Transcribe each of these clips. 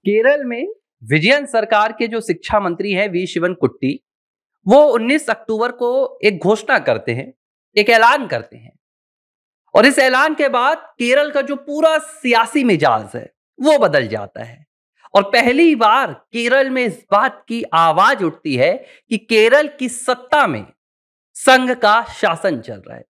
केरल में विजयन सरकार के जो शिक्षा मंत्री हैं वी शिवनकुट्टी, वो 19 अक्टूबर को एक घोषणा करते हैं, एक ऐलान करते हैं। और इस ऐलान के बाद केरल का जो पूरा सियासी मिजाज है वो बदल जाता है। और पहली बार केरल में इस बात की आवाज उठती है कि केरल की सत्ता में संघ का शासन चल रहा है।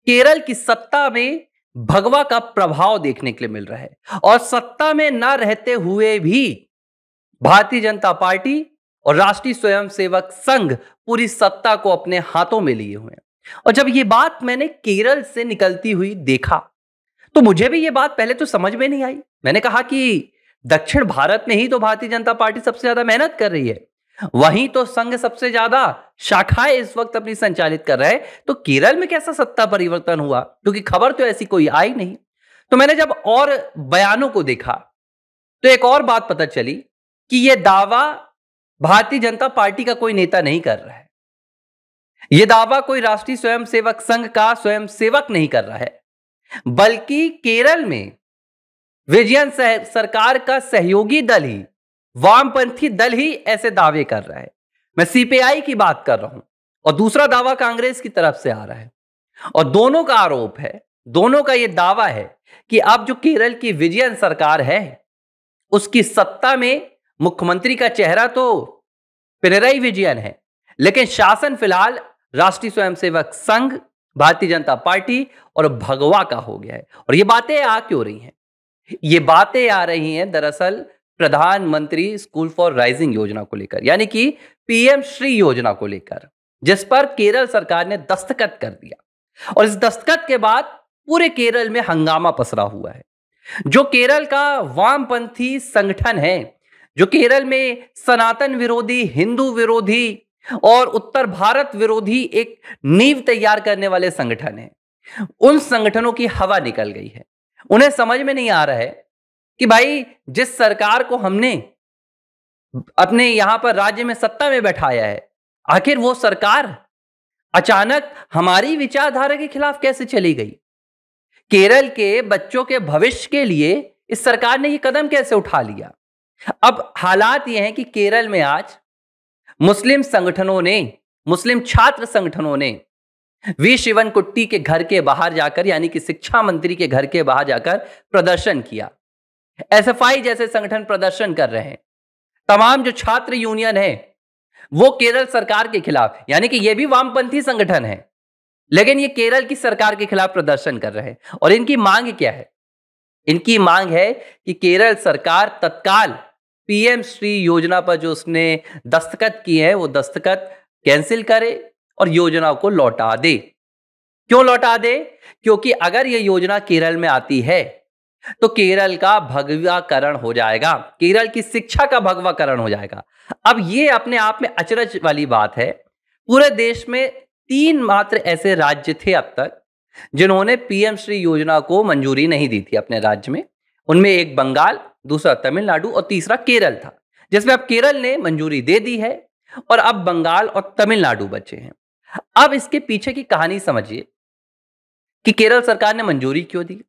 केरल की सत्ता में भगवा का प्रभाव देखने के लिए मिल रहा है। और सत्ता में न रहते हुए भी भारतीय जनता पार्टी और राष्ट्रीय स्वयंसेवक संघ पूरी सत्ता को अपने हाथों में लिए हुए हैं। और जब ये बात मैंने केरल से निकलती हुई देखा तो मुझे भी ये बात पहले तो समझ में नहीं आई। मैंने कहा कि दक्षिण भारत में ही तो भारतीय जनता पार्टी सबसे ज्यादा मेहनत कर रही है, वहीं तो संघ सबसे ज्यादा शाखाएं इस वक्त अपनी संचालित कर रहा है, तो केरल में कैसा सत्ता परिवर्तन हुआ? क्योंकि खबर तो ऐसी कोई आई नहीं। तो मैंने जब और बयानों को देखा तो एक और बात पता चली कि यह दावा भारतीय जनता पार्टी का कोई नेता नहीं कर रहा है, यह दावा कोई राष्ट्रीय स्वयंसेवक संघ का स्वयंसेवक नहीं कर रहा है, बल्कि केरल में विजयन सरकार का सहयोगी दल ही, वामपंथी दल ही ऐसे दावे कर रहा है। मैं सीपीआई की बात कर रहा हूं और दूसरा दावा कांग्रेस की तरफ से आ रहा है। और दोनों का आरोप है, दोनों का यह दावा है कि अब जो केरल की विजयन सरकार है उसकी सत्ता में मुख्यमंत्री का चेहरा तो पिनराई विजयन है, लेकिन शासन फिलहाल राष्ट्रीय स्वयंसेवक संघ, भारतीय जनता पार्टी और भगवा का हो गया है। और ये बातें आ क्यों रही हैं? ये बातें आ रही हैं दरअसल प्रधानमंत्री स्कूल फॉर राइजिंग योजना को लेकर, यानी कि पीएम श्री योजना को लेकर, जिस पर केरल सरकार ने दस्तखत कर दिया। और इस दस्तखत के बाद पूरे केरल में हंगामा पसरा हुआ है। जो केरल का वामपंथी संगठन है, जो केरल में सनातन विरोधी, हिंदू विरोधी और उत्तर भारत विरोधी एक नींव तैयार करने वाले संगठन है, उन संगठनों की हवा निकल गई है। उन्हें समझ में नहीं आ रहा है कि भाई जिस सरकार को हमने अपने यहां पर राज्य में सत्ता में बैठाया है, आखिर वो सरकार अचानक हमारी विचारधारा के खिलाफ कैसे चली गई? केरल के बच्चों के भविष्य के लिए इस सरकार ने ये कदम कैसे उठा लिया? अब हालात ये हैं कि केरल में आज मुस्लिम संगठनों ने, मुस्लिम छात्र संगठनों ने वी शिवनकुट्टी के घर के बाहर जाकर, यानी कि शिक्षा मंत्री के घर के बाहर जाकर प्रदर्शन किया। एसएफआई जैसे संगठन प्रदर्शन कर रहे हैं। तमाम जो छात्र यूनियन है वो केरल सरकार के खिलाफ, यानी कि ये भी वामपंथी संगठन है, लेकिन ये केरल की सरकार के खिलाफ प्रदर्शन कर रहे हैं। और इनकी मांग क्या है? इनकी मांग है कि केरल सरकार तत्काल पीएम श्री योजना पर जो उसने दस्तखत किए हैं वो दस्तखत कैंसिल करे और योजना को लौटा दे। क्यों लौटा दे? क्योंकि अगर ये योजना केरल में आती है तो केरल का भगवाकरण हो जाएगा, केरल की शिक्षा का भगवाकरण हो जाएगा। अब ये अपने आप में अचरज वाली बात है। पूरे देश में 3 मात्र ऐसे राज्य थे अब तक जिन्होंने पीएम श्री योजना को मंजूरी नहीं दी थी अपने राज्य में। उनमें एक बंगाल, दूसरा तमिलनाडु और तीसरा केरल था, जिसमें अब केरल ने मंजूरी दे दी है और अब बंगाल और तमिलनाडु बचे हैं। अब इसके पीछे की कहानी समझिए कि केरल सरकार ने मंजूरी क्यों दी।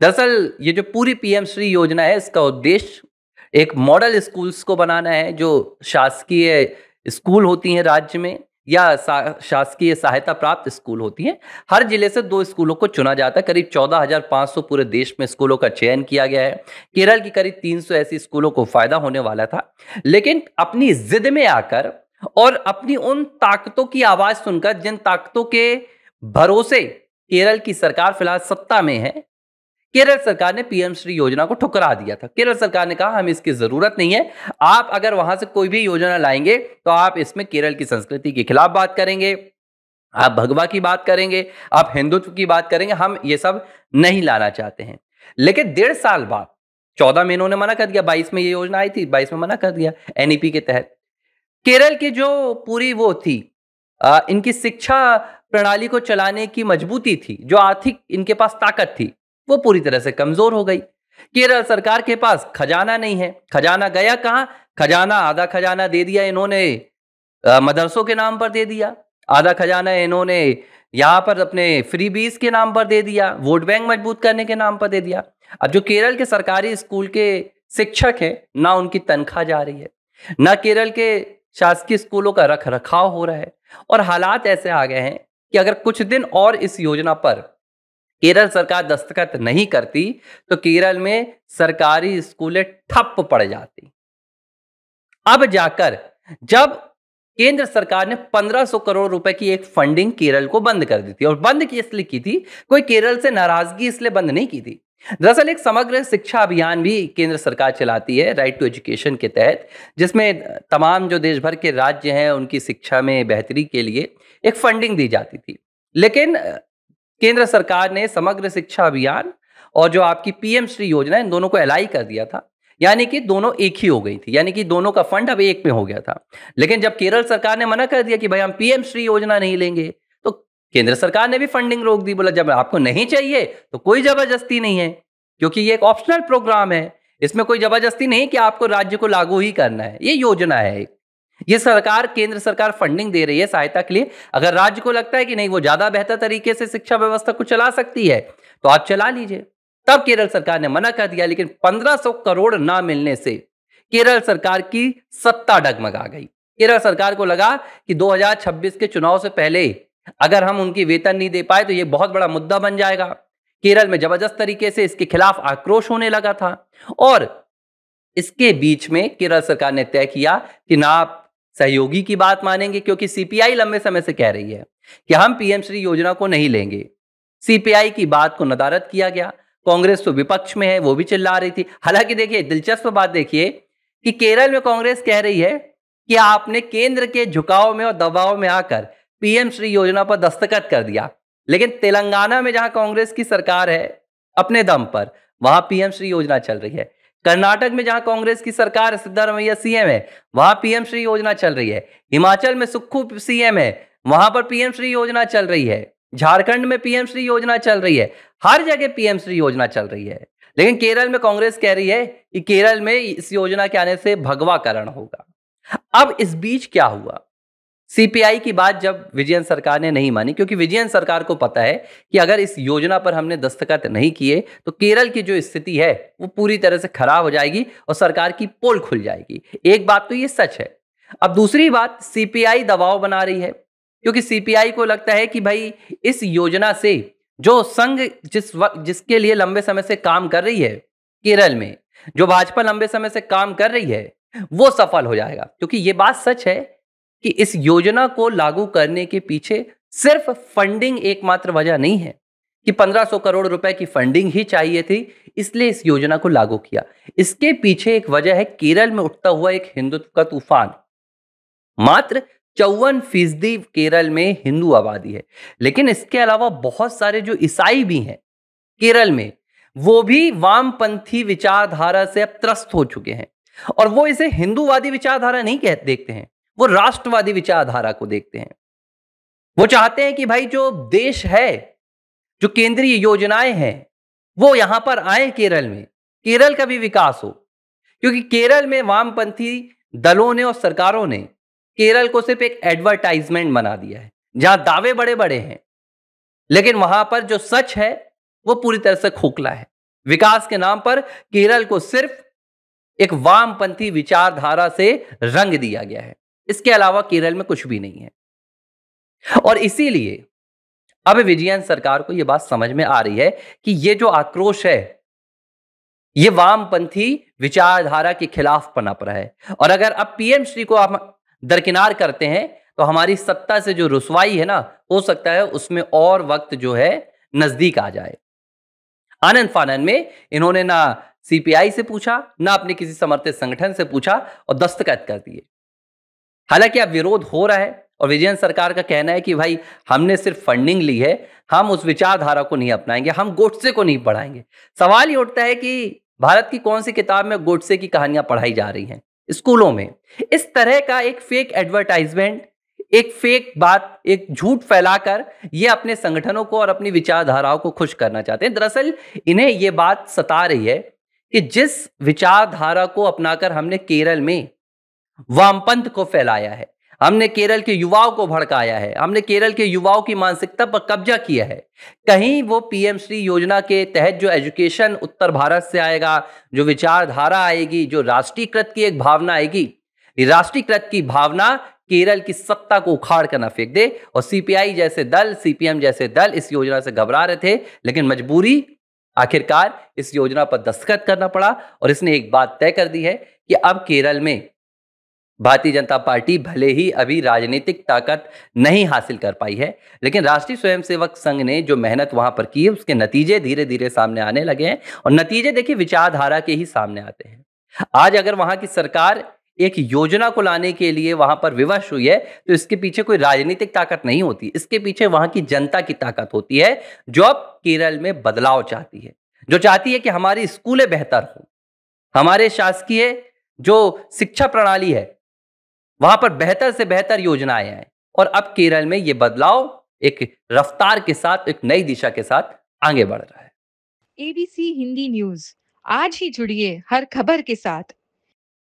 दरअसल ये जो पूरी पीएम श्री योजना है, इसका उद्देश्य एक मॉडल स्कूल्स को बनाना है, जो शासकीय स्कूल होती हैं राज्य में या शासकीय सहायता प्राप्त स्कूल होती हैं। हर जिले से 2 स्कूलों को चुना जाता है। करीब 14,500 पूरे देश में स्कूलों का चयन किया गया है। केरल की करीब 300 ऐसी स्कूलों को फायदा होने वाला था, लेकिन अपनी जिद में आकर और अपनी उन ताकतों की आवाज सुनकर, जिन ताकतों के भरोसे केरल की सरकार फिलहाल सत्ता में है, केरल सरकार ने पीएम श्री योजना को ठुकरा दिया था। केरल सरकार ने कहा हमें इसकी जरूरत नहीं है, आप अगर वहां से कोई भी योजना लाएंगे तो आप इसमें केरल की संस्कृति के खिलाफ बात करेंगे, आप भगवा की बात करेंगे, आप हिंदुत्व की बात करेंगे, हम ये सब नहीं लाना चाहते हैं। लेकिन 1.5 साल बाद 14 में इन्होंने मना कर दिया, 22 में ये योजना आई थी, 22 में मना कर दिया एनईपी के तहत। केरल की जो पूरी वो थी, इनकी शिक्षा प्रणाली को चलाने की मजबूती थी, जो आर्थिक इनके पास ताकत थी, वो पूरी तरह से कमजोर हो गई। केरल सरकार के पास खजाना नहीं है। खजाना गया कहां? खजाना, आधा खजाना दे दिया इन्होंने मदरसों के नाम पर दे दिया, आधा खजाना इन्होंने यहां पर अपने फ्रीबीज के नाम पर दे दिया, वोट बैंक मजबूत करने के नाम पर दे दिया। अब जो केरल के सरकारी स्कूल के शिक्षक हैं ना उनकी तनख्वाह जा रही है, ना केरल के शासकीय स्कूलों का रख रखाव हो रहा है। और हालात ऐसे आ गए हैं कि अगर कुछ दिन और इस योजना पर केरल सरकार दस्तखत नहीं करती तो केरल में सरकारी स्कूलें ठप पड़ जाती। अब जाकर जब केंद्र सरकार ने 1500 करोड़ रुपए की एक फंडिंग केरल को बंद कर दी थी, और बंद की इसलिए की थी, कोई केरल से नाराजगी इसलिए बंद नहीं की थी। दरअसल एक समग्र शिक्षा अभियान भी केंद्र सरकार चलाती है राइट टू एजुकेशन के तहत, जिसमें तमाम जो देश भर के राज्य हैं उनकी शिक्षा में बेहतरी के लिए एक फंडिंग दी जाती थी। लेकिन केंद्र सरकार ने समग्र शिक्षा अभियान और जो आपकी पीएम श्री योजना, इन दोनों को एलाई कर दिया था, यानी कि दोनों एक ही हो गई थी, यानी कि दोनों का फंड अब एक में हो गया था। लेकिन जब केरल सरकार ने मना कर दिया कि भाई हम पीएम श्री योजना नहीं लेंगे, तो केंद्र सरकार ने भी फंडिंग रोक दी। बोला जब आपको नहीं चाहिए तो कोई जबरदस्ती नहीं है, क्योंकि ये एक ऑप्शनल प्रोग्राम है, इसमें कोई जबरदस्ती नहीं कि आपको राज्य को लागू ही करना है। ये योजना है एक, ये सरकार, केंद्र सरकार फंडिंग दे रही है सहायता के लिए। अगर राज्य को लगता है कि नहीं वो ज्यादा बेहतर तरीके से शिक्षा व्यवस्था को चला सकती है तो आप चला लीजिए। तब केरल सरकार ने मना कर दिया, लेकिन 1500 करोड़ ना मिलने से केरल सरकार की सत्ता डगमगा गई। केरल सरकार को लगा कि 2026 के चुनाव से पहले अगर हम उनकी वेतन नहीं दे पाए तो ये बहुत बड़ा मुद्दा बन जाएगा। केरल में जबरदस्त तरीके से इसके खिलाफ आक्रोश होने लगा था, और इसके बीच में केरल सरकार ने तय किया कि ना आप सहयोगी की बात मानेंगे, क्योंकि सीपीआई लंबे समय से कह रही है कि हम पीएम श्री योजना को नहीं लेंगे। सीपीआई की बात को नदारद किया गया। कांग्रेस तो विपक्ष में है, वो भी चिल्ला रही थी। हालांकि देखिए, दिलचस्प बात देखिए कि केरल में कांग्रेस कह रही है कि आपने केंद्र के झुकाव में और दबाव में आकर पीएम श्री योजना पर दस्तखत कर दिया, लेकिन तेलंगाना में जहां कांग्रेस की सरकार है अपने दम पर, वहां पीएम श्री योजना चल रही है। कर्नाटक में जहां कांग्रेस की सरकार सिद्धारमैया सीएम है, वहां पीएम श्री योजना चल रही है। हिमाचल में सुक्खू सीएम है, वहां पर पीएम श्री योजना चल रही है। झारखंड में पीएम श्री योजना चल रही है। हर जगह पीएम श्री योजना चल रही है। लेकिन केरल में कांग्रेस कह रही है कि केरल में इस योजना के आने से भगवाकरण होगा। अब इस बीच क्या हुआ, सीपीआई की बात जब विजयन सरकार ने नहीं मानी, क्योंकि विजयन सरकार को पता है कि अगर इस योजना पर हमने दस्तखत नहीं किए तो केरल की जो स्थिति है वो पूरी तरह से खराब हो जाएगी और सरकार की पोल खुल जाएगी। एक बात तो ये सच है। अब दूसरी बात, सीपीआई दबाव बना रही है, क्योंकि सीपीआई को लगता है कि भाई इस योजना से जो संघ जिसके लिए लंबे समय से काम कर रही है केरल में, जो भाजपा लंबे समय से काम कर रही है, वो सफल हो जाएगा। क्योंकि ये बात सच है कि इस योजना को लागू करने के पीछे सिर्फ फंडिंग एकमात्र वजह नहीं है कि 1500 करोड़ रुपए की फंडिंग ही चाहिए थी इसलिए इस योजना को लागू किया। इसके पीछे एक वजह है केरल में उठता हुआ एक हिंदुत्व का तूफान। मात्र 54% केरल में हिंदू आबादी है, लेकिन इसके अलावा बहुत सारे जो ईसाई भी हैं केरल में, वो भी वामपंथी विचारधारा से अब त्रस्त हो चुके हैं। और वो इसे हिंदूवादी विचारधारा नहीं देखते हैं, वो राष्ट्रवादी विचारधारा को देखते हैं। वो चाहते हैं कि भाई जो देश है, जो केंद्रीय योजनाएं हैं, वो यहां पर आए केरल में, केरल का भी विकास हो। क्योंकि केरल में वामपंथी दलों ने और सरकारों ने केरल को सिर्फ एक एडवर्टाइजमेंट बना दिया है, जहां दावे बड़े बड़े हैं, लेकिन वहां पर जो सच है वो पूरी तरह से खोखला है। विकास के नाम पर केरल को सिर्फ एक वामपंथी विचारधारा से रंग दिया गया है, इसके अलावा केरल में कुछ भी नहीं है। और इसीलिए अब विजयन सरकार को यह बात समझ में आ रही है कि ये जो आक्रोश है ये वामपंथी विचारधारा के खिलाफ पनप रहा है, और अगर अब पीएम श्री को आप दरकिनार करते हैं तो हमारी सत्ता से जो रुसवाई है ना, हो सकता है उसमें और वक्त जो है नजदीक आ जाए। आनंद फानन में इन्होंने ना सीपीआई से पूछा, ना अपने किसी समर्थित संगठन से पूछा और दस्तखत कर दिए। हालांकि अब विरोध हो रहा है और विजयन सरकार का कहना है कि भाई हमने सिर्फ फंडिंग ली है, हम उस विचारधारा को नहीं अपनाएंगे, हम गोडसे को नहीं पढ़ाएंगे। सवाल ये उठता है कि भारत की कौन सी किताब में गोडसे की कहानियां पढ़ाई जा रही हैं स्कूलों में। इस तरह का एक फेक एडवर्टाइजमेंट, एक फेक बात, एक झूठ फैलाकर ये अपने संगठनों को और अपनी विचारधाराओं को खुश करना चाहते हैं। दरअसल इन्हें ये बात सता रही है कि जिस विचारधारा को अपनाकर हमने केरल में वामपंथ को फैलाया है, हमने केरल के युवाओं को भड़काया है, हमने केरल के युवाओं की मानसिकता पर कब्जा किया है। कहीं वो पीएम श्री योजना के तहत जो एजुकेशन उत्तर भारत से आएगा, जो विचारधारा आएगी, जो राष्ट्रीयकृत की एक भावना आएगी, राष्ट्रीयकृत की भावना केरल की सत्ता को उखाड़ कर ना फेंक दे। और सीपीआई जैसे दल, सीपीएम जैसे दल इस योजना से घबरा रहे थे, लेकिन मजबूरी आखिरकार इस योजना पर दस्तखत करना पड़ा और इसने एक बात तय कर दी है कि अब केरल में भारतीय जनता पार्टी भले ही अभी राजनीतिक ताकत नहीं हासिल कर पाई है, लेकिन राष्ट्रीय स्वयंसेवक संघ ने जो मेहनत वहां पर की है उसके नतीजे धीरे धीरे सामने आने लगे हैं। और नतीजे देखिए विचारधारा के ही सामने आते हैं। आज अगर वहां की सरकार एक योजना को लाने के लिए वहां पर विवश हुई है, तो इसके पीछे कोई राजनीतिक ताकत नहीं होती, इसके पीछे वहां की जनता की ताकत होती है, जो अब केरल में बदलाव चाहती है, जो चाहती है कि हमारी स्कूलें बेहतर हो, हमारे शासकीय जो शिक्षा प्रणाली है वहां पर बेहतर से बेहतर योजनाएं आए। और अब केरल में ये बदलाव एक रफ्तार के साथ, एक नई दिशा के साथ आगे बढ़ रहा है। एबीसी हिंदी न्यूज, आज ही जुड़िए हर खबर के साथ